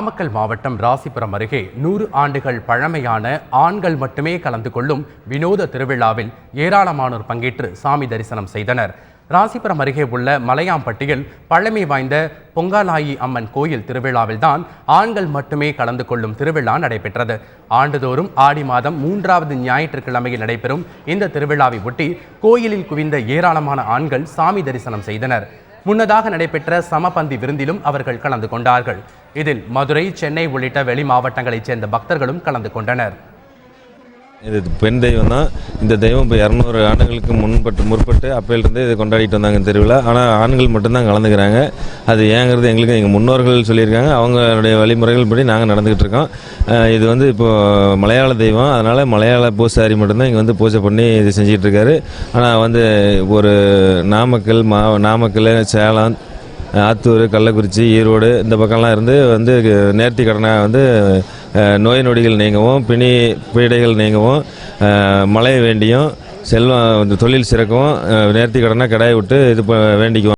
நாமக்கல் மாவட்டம் ராசிபுரம் அருகே 100 ஆண்டுகள் பழமையான ஆண்கள் மட்டுமே கலந்து கொள்ளும் வினோத திருவிழாவில் ஏராளமானோர் பங்கேற்று சாமி தரிசனம் செய்தனர். ராசிபுரம் அருகே உள்ள மலையாம்பட்டியில் பழமை வாய்ந்த பொங்காலாயி அம்மன் கோயில் திருவிழாவில்தான் ஆண்கள் மட்டுமே கலந்து கொள்ளும் திருவிழா நடைபெற்றது. ஆண்டுதோறும் ஆடி மாதம் 3வது ஞாயிற்றுக்கிழமையில் நடைபெறும் இந்த திருவிழாவை ஒட்டி கோயிலில் குவிந்த ஏராளமான ஆண்கள் சாமி தரிசனம் செய்தனர். முன்னதாக நடைபெற்ற சமபந்தி விருந்திலும் அவர்கள் கலந்து கொண்டார்கள். இதில் மதுரை, சென்னை உள்ளிட்ட வெளி மாவட்டங்களைச் சேர்ந்த பக்தர்களும் கலந்து கொண்டனர். இது பெண் தெய்வம் தான். இந்த தெய்வம் இப்போ 200 ஆண்டுகளுக்கு முற்பட்டு அப்பையிலிருந்து இதை கொண்டாடிட்டு வந்தாங்க திருவிழா. ஆனால் ஆண்கள் மட்டும்தான் கலந்துக்கிறாங்க. அது ஏங்கிறது எங்களுக்கு எங்கள் முன்னோர்கள் சொல்லியிருக்காங்க. அவங்களுடைய வழிமுறைகள் படி நாங்கள் நடந்துக்கிட்டு இருக்கோம். இது இப்போது மலையாள தெய்வம், அதனால் மலையாள பூசாரி மட்டும்தான் இங்கே பூஜை பண்ணி இது செஞ்சிகிட்டு இருக்காரு. ஆனால் ஒரு நாமக்கல், சேலம், ஆத்தூர், கள்ளக்குறிச்சி, ஈரோடு இந்த பக்கம்லாம் இருந்து நேர்த்தி கடனாக நோய் நொடிகள் நீங்கவும், பீடைகள் நீங்கவும், மழை வேண்டியும், செல்வம் தொழில் சிறக்கவும் நேர்த்தி கடனாக கிடாய் விட்டு வேண்டிக்குவோம்.